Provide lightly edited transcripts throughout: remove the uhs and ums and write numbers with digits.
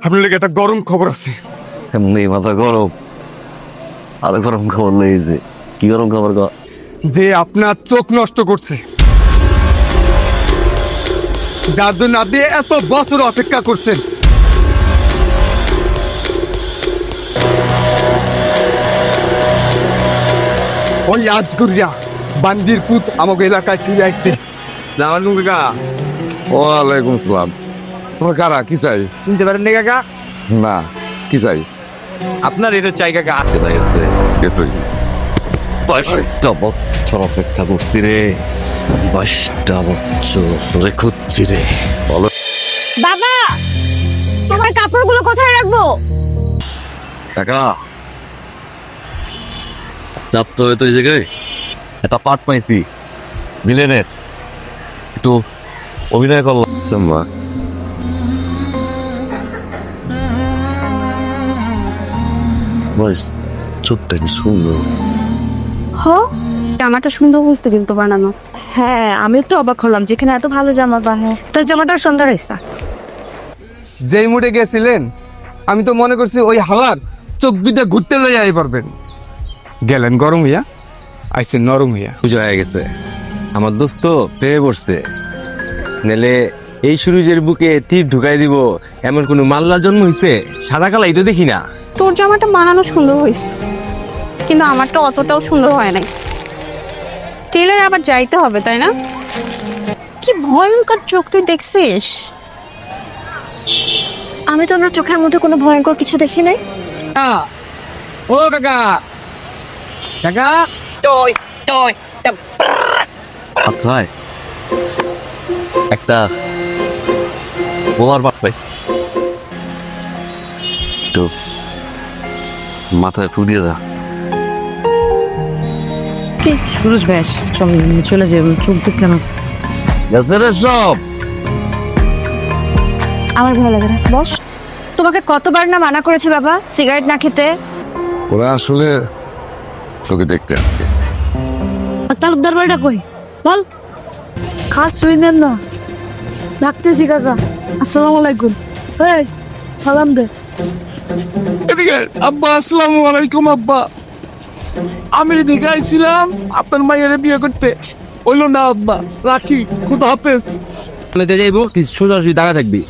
আপনার লেগে একটা গরম খবর আছে। এমনি মাথা গরম, আরো গরম খবর লেগেছে। কি গরম খবর? যে আপনার চোখ নষ্ট করছে, যার জন্য আপনি এত বছর অপেক্ষা করছেন। ওই আজগুরিয়া বান্দির পুত আমাকে এলাকায় ফিরে আসছে। আসসালামু আলাইকুম কাকা। ওয়ালাইকুম সালাম। তোমার কারা? কি চাই? চিনতে পারেন না কাকা? না, কি চাই? আপনার এটা চাই কাকা। যেটা গেছে কে তুই? 22টা বছর অপেক্ষা করছি রে, 22টা বছর ধরে খুঁজছি রে। বলো বাবা, তোমার কাপড়গুলো কোথায় রাখবো? কাকা, যাত্রা হয়তো এই জায়গায় একটা পার্ট পাইছি, ভিলেনের। একটু অভিনয় করলাম। সাম্মা বস, চোখটা কি সুন্দর। হো, জামাটা সুন্দর বুঝতে কিন্তু বানানো। হ্যাঁ, আমি তো অবাক হলাম, যেখানে এত ভালো জামা বানায় তোর জামাটা সুন্দর হয়েছে। যেই মুডে গেছিলেন আমি তো মনে করছি ওই হালার চোখ দুইটা ঘুরতে লইয়াই পারবেন। গেলেন গরম হইয়া, আইসেন নরম হইয়া। পুজো হয়ে গেছে, আমার দোস্ত পেয়ে পড়ছে। নেলে এই সুরুজের বুকে তীর ঢুকাই দিব এমন কোনো মাল্লা জন্ম হইছে? সাদা কালা এটা দেখি না। তোর জামাটা বানানো সুন্দর হয়েছে, কিন্তু আমারটা অতটাও সুন্দর হয় নাই। টেলারে আবার যাইতে হবে, তাই না? কি ভয়ঙ্কর চোখ তুই দেখছিস? আমি তো আমার চোখের মধ্যে কোনো ভয়ঙ্কর কিছু দেখি নাই। ও কাকা, কাকা মাথায় একটা বোলার পাট পাইছি, একটু মাথায় ফু দিয়ে দা। সুরজ ব্যাস চলে যাবে, চোখ দিক কেন? গেছে রে সব। আমার ভয় লাগে না, বস। তোমাকে কতবার না মানা করেছে বাবা সিগারেট না খেতে? ওরা আসলে তোকে দেখতে আসবে। তালুকদার বাড়িটা কই বল? খাস শুইনেন না, ডাকতেছি কাকা। আসসালামু আলাইকুম। এই সালাম দে। এদিকে আব্বা, আসসালামু আলাইকুম। আব্বা, আমি এদিকে আইছিলাম আপনার মায়ের বিয়ে করতে, হইল না আব্বা। রাখি, খুদা হাফেজ। আমি তো যাইবো, তুই সোজাসুজি দাঁড়া থাকবি,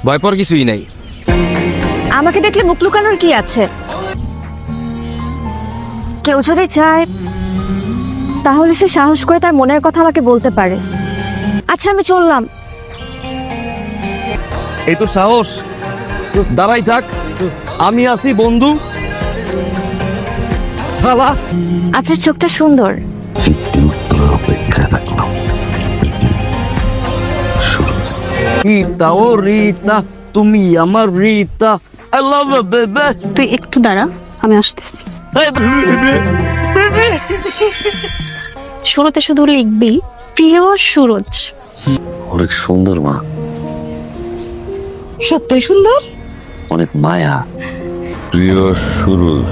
ভয় পর কিছুই নাই। আমাকে দেখলে মুখ লুকানোর কি আছে? কেউ যদি চায় তাহলে সে সাহস করে তার মনের কথা আমাকে বলতে পারে। আচ্ছা, আমি চললাম। এই তো সাহস, দাঁড়াই থাক, আমি আছি বন্ধু। শালা আপনার চোখটা সুন্দর। উত্তরের অপেক্ষায় থাকলাম। রীতা ও রীতা, তুমি আমার Rita, I love you baby. তুই একটু দাঁড়া, আমি আসতেছি। শুরুতে শুধু লিখবি প্রিয় সুরজ। অনেক সুন্দর মা, সত্যি সুন্দর। অনেক মায়া। প্রিয় সুরজ,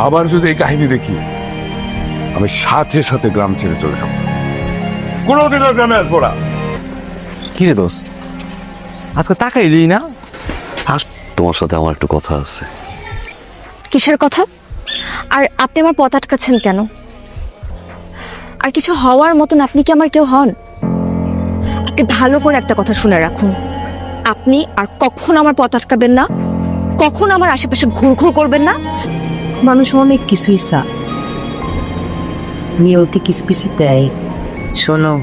আবার যদি এই কাহিনী দেখি, আমি সাথে সাথে গ্রাম ছেড়ে চলে যাব। কোনোদিন আর গ্রামে আসবো না। কি রে দোষ, আজকে তাকাই দিই না। তোমার সাথে আমার একটু কথা আছে। কিসের কথা? আর আপনি আমার পথ আটকাচ্ছেন কেন? আর কিছু হওয়ার মতন আপনি কি আমার কেউ হন? আপনি ভালো করে একটা কথা শুনে রাখুন, আপনি আর কখন আমার পথ আটকাবেন না, কখন আমার আশেপাশে ঘুরঘুর করবেন না। মানুষ অনেক কিছুই চা, নিয়তি কিছু কিছু দেয়। শোনো,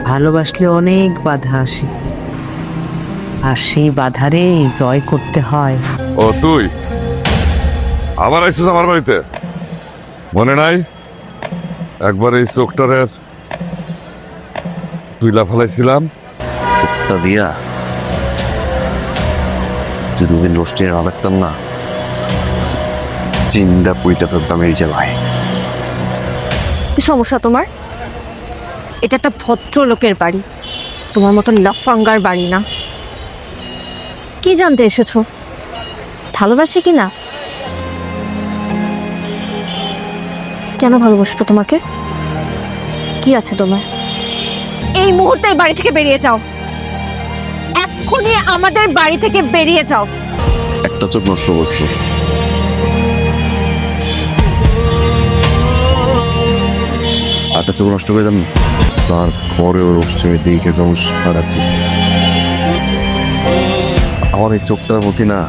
ভালোবাসলে অনেক বাধা আসে, আর সেই বাধারে জয় করতে হয়। ও তুই আবার আইসিস আমার বাড়িতে? মনে নাই একবার এই চোখটারের তুইলা ফেলাইছিলাম? টা দিয়া যদি ওই নষ্টের না রাখতাম না, চিন্তা পুইটা থাকতাম এই জেলায়। কি সমস্যা তোমার? এটা একটা ভদ্রলোকের বাড়ি, তোমার মতন লাফাঙ্গার বাড়ি না। কি জানতে এসেছো? ভালোবাসি কি না? কেন ভালোবাসবো তোমাকে? কি আছে তোমার? এই মুহূর্তে এই বাড়ি থেকে বেরিয়ে যাও, এক্ষুনি আমাদের বাড়ি থেকে বেরিয়ে যাও। একটা চোখ নষ্ট করছো, একটা চোখ নষ্ট করে দেন, তারপরে ওর অবশ্যই দিকে সমস্যা আছে। আমার এই চোখটার প্রতি না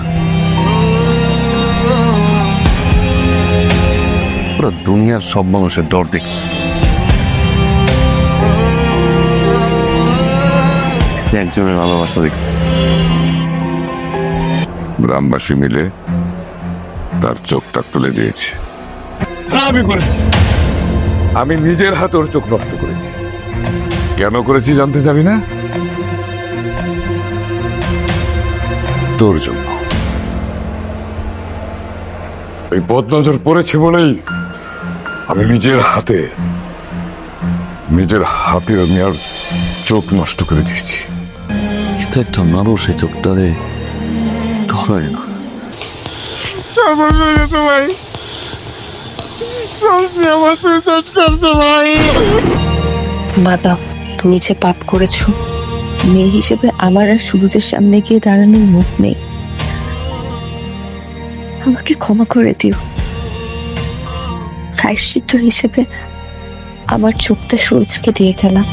পুরো দুনিয়ার সব মানুষের ডর দেখছি। একজনের ভালোবাসা দেখছি। গ্রামবাসী মিলে তার চোখটা তুলে দিয়েছে। আমি করেছি, আমি নিজের হাতে ওর চোখ নষ্ট করেছি। কেন করেছি জানতে চাবি না? তোর জন্য। এই বদনজর পড়েছে বলেই আমি নিজের হাতে আমি আর চোখ নষ্ট করে দিয়েছি। কিন্তু একটা মানুষ এই চোখটারে ধরায় না। সর্বনাশ হয়ে গেছে ভাই, রোশনি আমার সুইসাইড করছে ভাই। বাবা, তুমি যে পাপ করেছো, মেয়ে হিসেবে আমার আর সুরজের সামনে গিয়ে দাঁড়ানোর মুখ নেই। আমাকে ক্ষমা করে দিও। প্রায়শ্চিত্ত হিসেবে আমার চোখটা সুরজকে দিয়ে গেলাম।